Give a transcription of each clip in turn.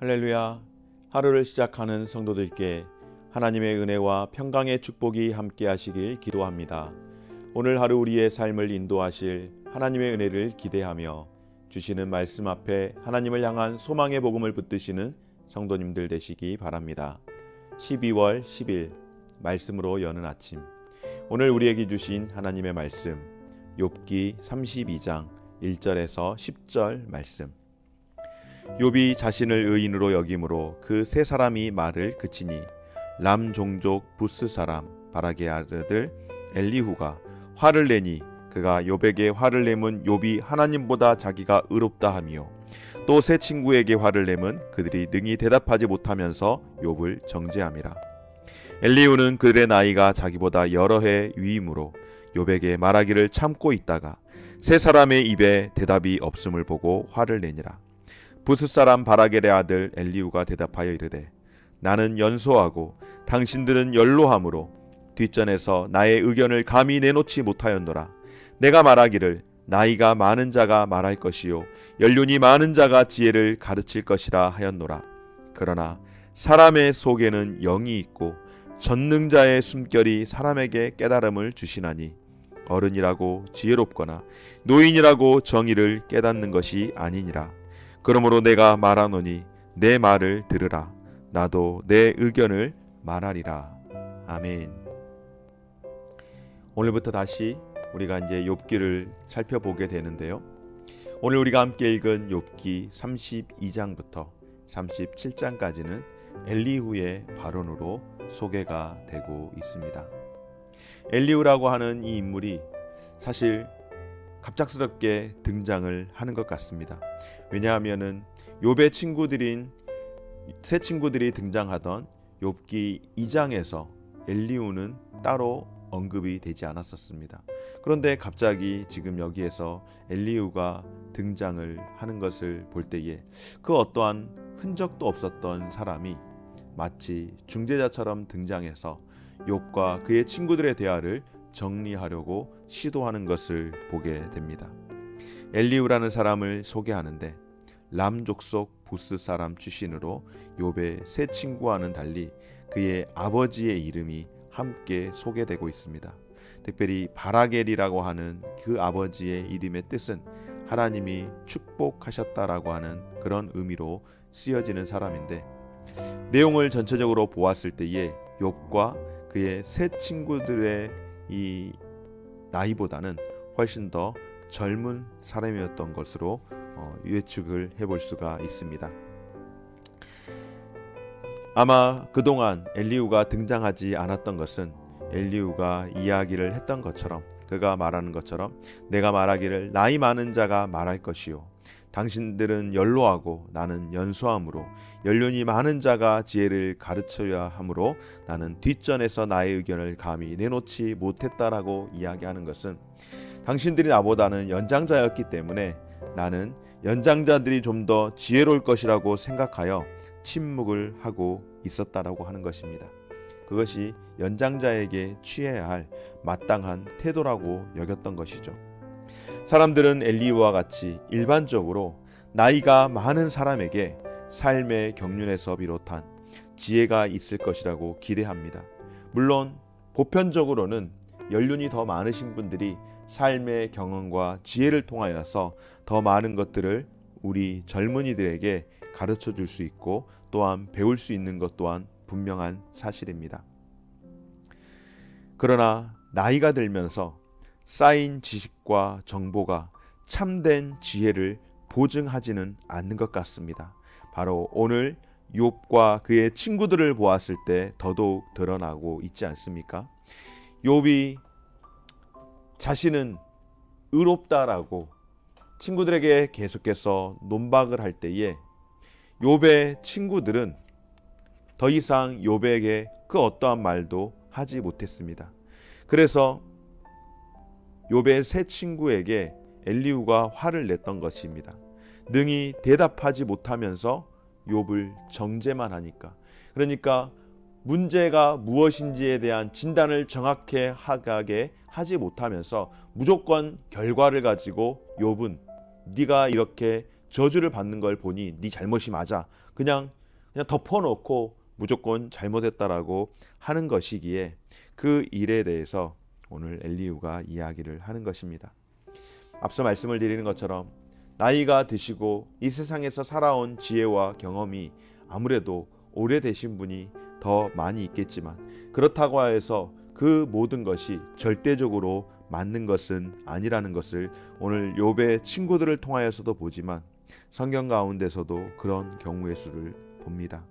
할렐루야. 하루를 시작하는 성도들께 하나님의 은혜와 평강의 축복이 함께 하시길 기도합니다. 오늘 하루 우리의 삶을 인도하실 하나님의 은혜를 기대하며 주시는 말씀 앞에 하나님을 향한 소망의 복음을 붙드시는 성도님들 되시기 바랍니다. 12월 10일 말씀으로 여는 아침, 오늘 우리에게 주신 하나님의 말씀 욥기 32장 1절에서 10절 말씀. 욥이 자신을 의인으로 여김으로 그 세 사람이 말을 그치니 람 종족 부스 사람 바라게 아들 엘리후가 화를 내니 그가 욥에게 화를 내면 욥이 하나님보다 자기가 의롭다 하며 또 세 친구에게 화를 내면 그들이 능히 대답하지 못하면서 욥을 정죄함이라. 엘리후는 그들의 나이가 자기보다 여러 해 위이므로 욥에게 말하기를 참고 있다가 세 사람의 입에 대답이 없음을 보고 화를 내니라. 부스 사람 바라겔의 아들 엘리후가 대답하여 이르되 나는 연소하고 당신들은 연로함으로 뒷전에서 나의 의견을 감히 내놓지 못하였노라. 내가 말하기를 나이가 많은 자가 말할 것이요 연륜이 많은 자가 지혜를 가르칠 것이라 하였노라. 그러나 사람의 속에는 영이 있고 전능자의 숨결이 사람에게 깨달음을 주시나니 어른이라고 지혜롭거나 노인이라고 정의를 깨닫는 것이 아니니라. 그러므로 내가 말하노니 내 말을 들으라. 나도 내 의견을 말하리라. 아멘. 오늘부터 다시 우리가 이제 욥기를 살펴보게 되는데요. 오늘 우리가 함께 읽은 욥기 32장부터 37장까지는 엘리후의 발언으로 소개가 되고 있습니다. 엘리후라고 하는 이 인물이 사실 갑작스럽게 등장을 하는 것 같습니다. 왜냐하면은 욥의 친구들인 세 친구들이 등장하던 욥기 2장에서 엘리후는 따로 언급이 되지 않았었습니다. 그런데 갑자기 지금 여기에서 엘리후가 등장을 하는 것을 볼 때에 그 어떠한 흔적도 없었던 사람이 마치 중재자처럼 등장해서 욥과 그의 친구들의 대화를 정리하려고 시도하는 것을 보게 됩니다. 엘리후라는 사람을 소개하는데 람 족속 부스 사람 출신으로 욥의 세 친구와는 달리 그의 아버지의 이름이 함께 소개되고 있습니다. 특별히 바라겔이라고 하는 그 아버지의 이름의 뜻은 하나님이 축복하셨다라고 하는 그런 의미로 쓰여지는 사람인데, 내용을 전체적으로 보았을 때에 욥과 그의 세 친구들의 이 나이보다는 훨씬 더 젊은 사람이었던 것으로 예측을 해볼 수가 있습니다. 아마 그동안 엘리후가 등장하지 않았던 것은 엘리후가 이야기를 했던 것처럼, 그가 말하는 것처럼 내가 말하기를 나이 많은 자가 말할 것이요 당신들은 연로하고 나는 연소함으로 연륜이 많은 자가 지혜를 가르쳐야 하므로 나는 뒷전에서 나의 의견을 감히 내놓지 못했다라고 이야기하는 것은 당신들이 나보다는 연장자였기 때문에 나는 연장자들이 좀 더 지혜로울 것이라고 생각하여 침묵을 하고 있었다라고 하는 것입니다. 그것이 연장자에게 취해야 할 마땅한 태도라고 여겼던 것이죠. 사람들은 엘리후와 같이 일반적으로 나이가 많은 사람에게 삶의 경륜에서 비롯한 지혜가 있을 것이라고 기대합니다. 물론 보편적으로는 연륜이 더 많으신 분들이 삶의 경험과 지혜를 통하여서 더 많은 것들을 우리 젊은이들에게 가르쳐 줄 수 있고 또한 배울 수 있는 것 또한 분명한 사실입니다. 그러나 나이가 들면서 쌓인 지식과 정보가 참된 지혜를 보증하지는 않는 것 같습니다. 바로 오늘 욥과 그의 친구들을 보았을 때 더더욱 드러나고 있지 않습니까? 욥이 자신은 의롭다라고 친구들에게 계속해서 논박을 할 때에 욥의 친구들은 더 이상 욥에게 그 어떠한 말도 하지 못했습니다. 그래서 욥의 세 친구에게 엘리후가 화를 냈던 것입니다. 능히 대답하지 못하면서 욥을 정죄만 하니까, 그러니까 문제가 무엇인지에 대한 진단을 정확하게 하지 못하면서 무조건 결과를 가지고 욥은 네가 이렇게 저주를 받는 걸 보니 네 잘못이 맞아. 그냥 덮어놓고 무조건 잘못했다라고 하는 것이기에 그 일에 대해서 오늘 엘리후가 이야기를 하는 것입니다. 앞서 말씀을 드리는 것처럼 나이가 드시고 이 세상에서 살아온 지혜와 경험이 아무래도 오래되신 분이 더 많이 있겠지만, 그렇다고 해서 그 모든 것이 절대적으로 맞는 것은 아니라는 것을 오늘 욥의 친구들을 통하여서도 보지만 성경 가운데서도 그런 경우의 수를 봅니다.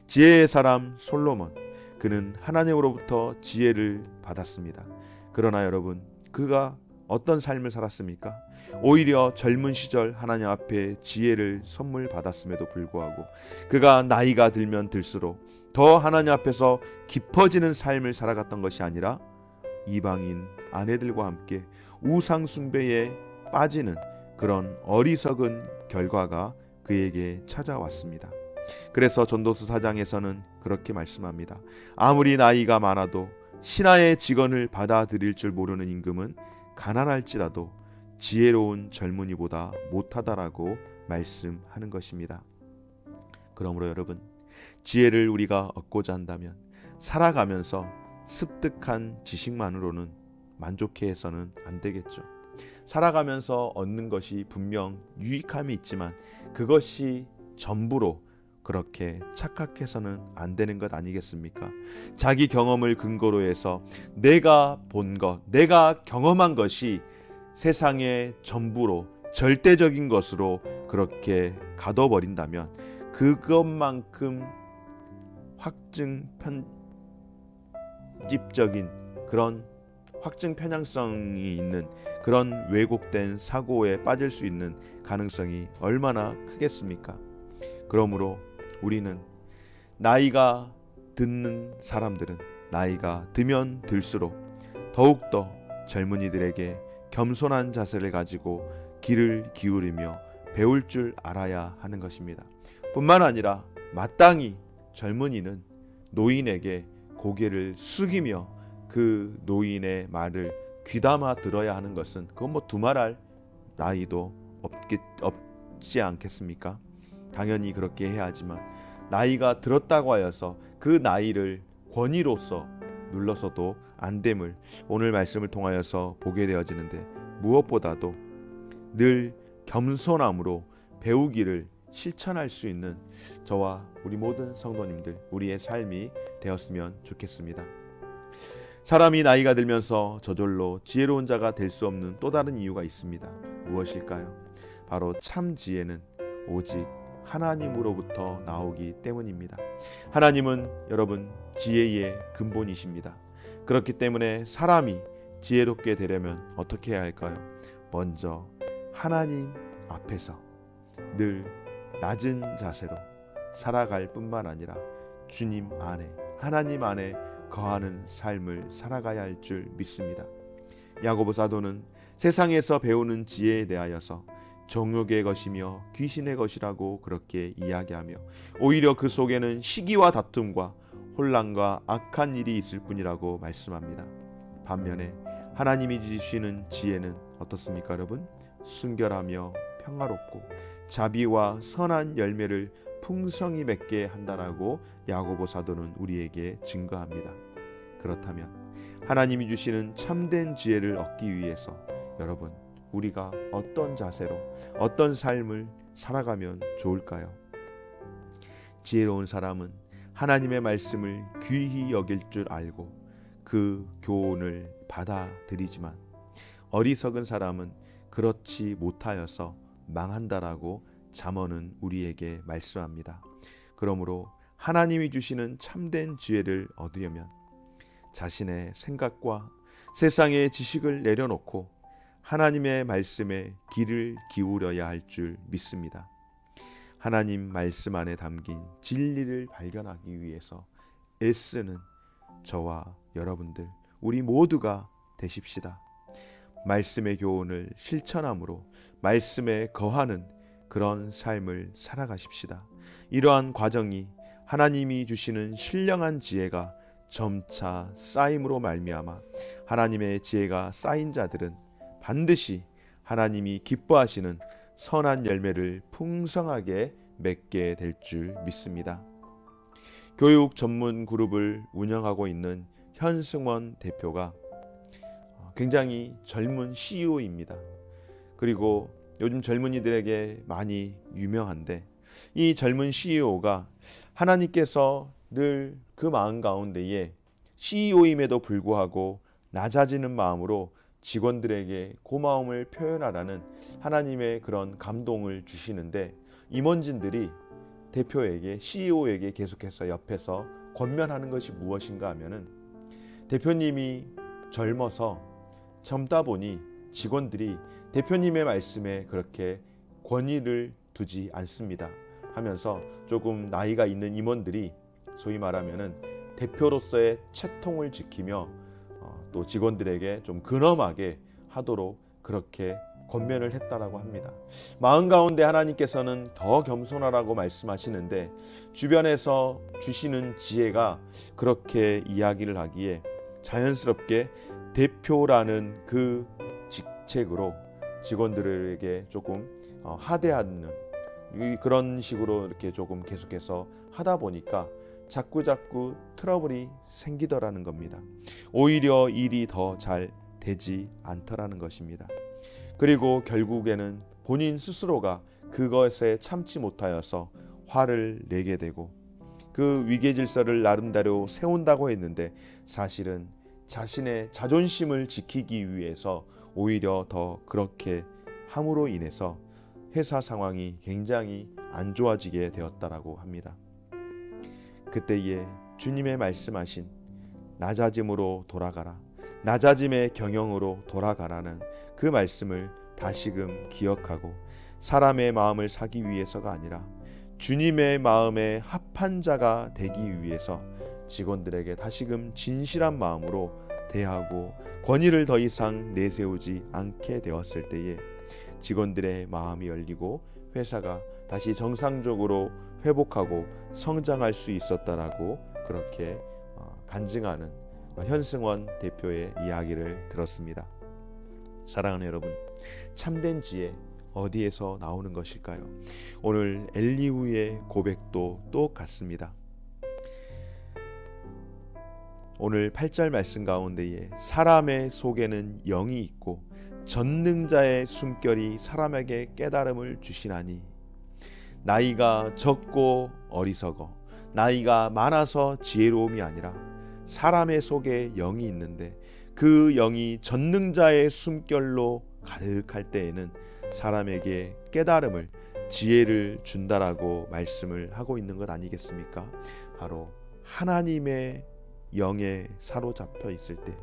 지혜의 사람 솔로몬, 그는 하나님으로부터 지혜를 받았습니다. 그러나 여러분, 그가 어떤 삶을 살았습니까? 오히려 젊은 시절 하나님 앞에 지혜를 선물 받았음에도 불구하고 그가 나이가 들면 들수록 더 하나님 앞에서 깊어지는 삶을 살아갔던 것이 아니라 이방인 아내들과 함께 우상 숭배에 빠지는 그런 어리석은 결과가 그에게 찾아왔습니다. 그래서 전도서 4장에서는 그렇게 말씀합니다. 아무리 나이가 많아도 신하의 직언을 받아들일 줄 모르는 임금은 가난할지라도 지혜로운 젊은이보다 못하다라고 말씀하는 것입니다. 그러므로 여러분, 지혜를 우리가 얻고자 한다면 살아가면서 습득한 지식만으로는 만족해서는 안 되겠죠. 살아가면서 얻는 것이 분명 유익함이 있지만 그것이 전부로 그렇게 착각해서는 안 되는 것 아니겠습니까? 자기 경험을 근거로 해서 내가 본 것, 내가 경험한 것이 세상의 전부로 절대적인 것으로 그렇게 가둬버린다면 그것만큼 확증 편집적인 그런 확증 편향성이 있는 그런 왜곡된 사고에 빠질 수 있는 가능성이 얼마나 크겠습니까? 그러므로 우리는 나이가 드는 사람들은 나이가 들면 들수록 더욱더 젊은이들에게 겸손한 자세를 가지고 귀를 기울이며 배울 줄 알아야 하는 것입니다. 뿐만 아니라 마땅히 젊은이는 노인에게 고개를 숙이며 그 노인의 말을 귀담아 들어야 하는 것은 그건 뭐 두말할 나이도 없지 않겠습니까? 당연히 그렇게 해야 하지만 나이가 들었다고 하여서 그 나이를 권위로서 눌러서도 안 됨을 오늘 말씀을 통하여서 보게 되어지는데, 무엇보다도 늘 겸손함으로 배우기를 실천할 수 있는 저와 우리 모든 성도님들, 우리의 삶이 되었으면 좋겠습니다. 사람이 나이가 들면서 저절로 지혜로운 자가 될 수 없는 또 다른 이유가 있습니다. 무엇일까요? 바로 참 지혜는 오직 하나님으로부터 나오기 때문입니다. 하나님은 여러분 지혜의 근본이십니다. 그렇기 때문에 사람이 지혜롭게 되려면 어떻게 해야 할까요? 먼저 하나님 앞에서 늘 낮은 자세로 살아갈 뿐만 아니라 주님 안에, 하나님 안에 거하는 삶을 살아가야 할 줄 믿습니다. 야고보 사도는 세상에서 배우는 지혜에 대하여서 정욕의 것이며 귀신의 것이라고 그렇게 이야기하며 오히려 그 속에는 시기와 다툼과 혼란과 악한 일이 있을 뿐이라고 말씀합니다. 반면에 하나님이 주시는 지혜는 어떻습니까, 여러분? 순결하며 평화롭고 자비와 선한 열매를 풍성히 맺게 한다라고 야고보 사도는 우리에게 증거합니다. 그렇다면 하나님이 주시는 참된 지혜를 얻기 위해서 여러분, 우리가 어떤 자세로 어떤 삶을 살아가면 좋을까요? 지혜로운 사람은 하나님의 말씀을 귀히 여길 줄 알고 그 교훈을 받아들이지만 어리석은 사람은 그렇지 못하여서 망한다라고 잠언은 우리에게 말씀합니다. 그러므로 하나님이 주시는 참된 지혜를 얻으려면 자신의 생각과 세상의 지식을 내려놓고 하나님의 말씀에 귀를 기울여야 할 줄 믿습니다. 하나님 말씀 안에 담긴 진리를 발견하기 위해서 애쓰는 저와 여러분들, 우리 모두가 되십시다. 말씀의 교훈을 실천함으로 말씀에 거하는 그런 삶을 살아가십시다. 이러한 과정이 하나님이 주시는 신령한 지혜가 점차 쌓임으로 말미암아 하나님의 지혜가 쌓인 자들은 반드시 하나님이 기뻐하시는 선한 열매를 풍성하게 맺게 될 줄 믿습니다. 교육 전문 그룹을 운영하고 있는 현승원 대표가 굉장히 젊은 CEO입니다. 그리고 요즘 젊은이들에게 많이 유명한데, 이 젊은 CEO가 하나님께서 늘 그 마음 가운데에 CEO임에도 불구하고 낮아지는 마음으로 직원들에게 고마움을 표현하라는 하나님의 그런 감동을 주시는데, 임원진들이 대표에게, CEO에게 계속해서 옆에서 권면하는 것이 무엇인가 하면은, 대표님이 젊다 보니 직원들이 대표님의 말씀에 그렇게 권위를 두지 않습니다 하면서, 조금 나이가 있는 임원들이 소위 말하면은 대표로서의 채통을 지키며 또 직원들에게 좀 근엄하게 하도록 그렇게 권면을 했다라고 합니다. 마음 가운데 하나님께서는 더 겸손하라고 말씀하시는데, 주변에서 주시는 지혜가 그렇게 이야기를 하기에 자연스럽게 대표라는 그 직책으로 직원들에게 조금 하대하는 그런 식으로 이렇게 조금 계속해서 하다 보니까 자꾸 트러블이 생기더라는 겁니다. 오히려 일이 더 잘 되지 않더라는 것입니다. 그리고 결국에는 본인 스스로가 그것에 참지 못하여서 화를 내게 되고, 그 위계질서를 나름대로 세운다고 했는데 사실은 자신의 자존심을 지키기 위해서 오히려 더 그렇게 함으로 인해서 회사 상황이 굉장히 안 좋아지게 되었다라고 합니다. 그때에 주님의 말씀하신 낮아짐으로 돌아가라, 낮아짐의 경영으로 돌아가라는 그 말씀을 다시금 기억하고, 사람의 마음을 사기 위해서가 아니라 주님의 마음에 합한 자가 되기 위해서 직원들에게 다시금 진실한 마음으로 대하고 권위를 더 이상 내세우지 않게 되었을 때에 직원들의 마음이 열리고 회사가 다시 정상적으로 회복하고 성장할 수 있었다라고 그렇게 간증하는 현승원 대표의 이야기를 들었습니다. 사랑하는 여러분, 참된 지혜 어디에서 나오는 것일까요? 오늘 엘리후의 고백도 똑같습니다. 오늘 8절 말씀 가운데에 사람의 속에는 영이 있고 전능자의 숨결이 사람에게 깨달음을 주시나니, 나이가 적고 어리석어 나이가 많아서 지혜로움이 아니라 사람의 속에 영이 있는데 그 영이 전능자의 숨결로 가득할 때에는 사람에게 깨달음을, 지혜를 준다라고 말씀을 하고 있는 것 아니겠습니까? 바로 하나님의 영에 사로잡혀 있을 때,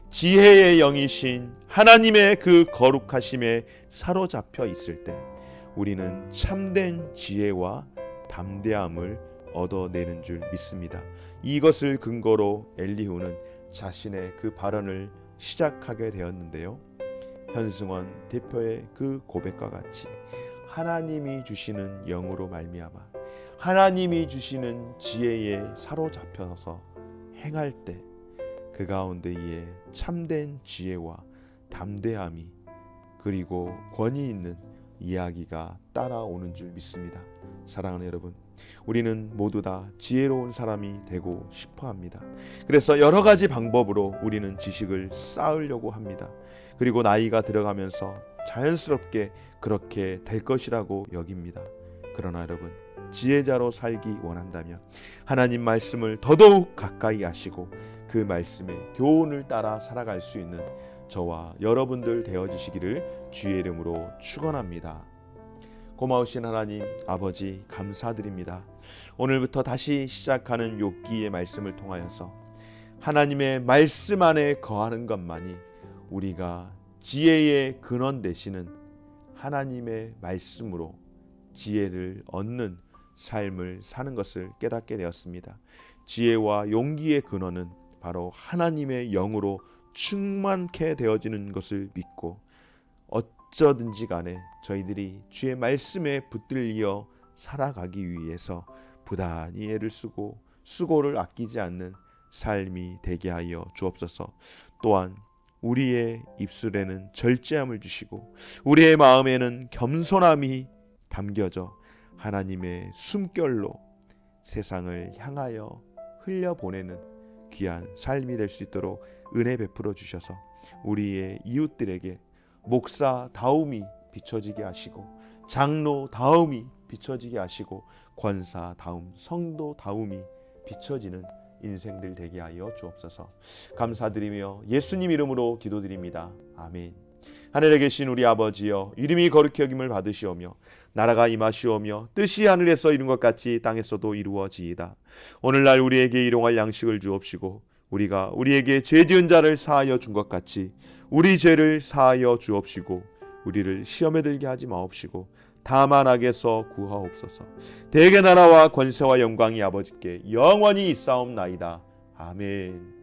지혜의 영이신 하나님의 그 거룩하심에 사로잡혀 있을 때 우리는 참된 지혜와 담대함을 얻어내는 줄 믿습니다. 이것을 근거로 엘리후는 자신의 그 발언을 시작하게 되었는데요. 현승원 대표의 그 고백과 같이 하나님이 주시는 영으로 말미암아 하나님이 주시는 지혜에 사로잡혀서 행할 때 그 가운데에 참된 지혜와 담대함이 그리고 권위 있는 이야기가 따라오는 줄 믿습니다. 사랑하는 여러분, 우리는 모두 다 지혜로운 사람이 되고 싶어 합니다. 그래서 여러 가지 방법으로 우리는 지식을 쌓으려고 합니다. 그리고 나이가 들어가면서 자연스럽게 그렇게 될 것이라고 여깁니다. 그러나 여러분, 지혜자로 살기 원한다면 하나님 말씀을 더더욱 가까이 하시고 그 말씀의 교훈을 따라 살아갈 수 있는 저와 여러분들 되어주시기를 주의 이름으로 축원합니다. 고마우신 하나님 아버지, 감사드립니다. 오늘부터 다시 시작하는 욥기의 말씀을 통하여서 하나님의 말씀 안에 거하는 것만이 우리가 지혜의 근원 되시는 하나님의 말씀으로 지혜를 얻는 삶을 사는 것을 깨닫게 되었습니다. 지혜와 용기의 근원은 바로 하나님의 영으로 충만케 되어지는 것을 믿고, 어쩌든지 간에 저희들이 주의 말씀에 붙들려 살아가기 위해서 부단히 애를 쓰고 수고를 아끼지 않는 삶이 되게 하여 주옵소서. 또한 우리의 입술에는 절제함을 주시고 우리의 마음에는 겸손함이 담겨져 하나님의 숨결로 세상을 향하여 흘려보내는 귀한 삶이 될 수 있도록 은혜 베풀어 주셔서 우리의 이웃들에게 목사다움이 비춰지게 하시고 장로다움이 비춰지게 하시고 권사다움, 성도다움이 비춰지는 인생들 되게 하여 주옵소서. 감사드리며 예수님 이름으로 기도드립니다. 아멘. 하늘에 계신 우리 아버지여, 이름이 거룩히 여김을 받으시오며 나라가 임하시오며 뜻이 하늘에서 이룬 것 같이 땅에서도 이루어지이다. 오늘날 우리에게 일용할 양식을 주옵시고 우리가 우리에게 죄 지은 자를 사하여 준 것 같이 우리 죄를 사하여 주옵시고 우리를 시험에 들게 하지 마옵시고 다만 악에서 구하옵소서. 대개 나라와 권세와 영광이 아버지께 영원히 있사옵나이다. 아멘.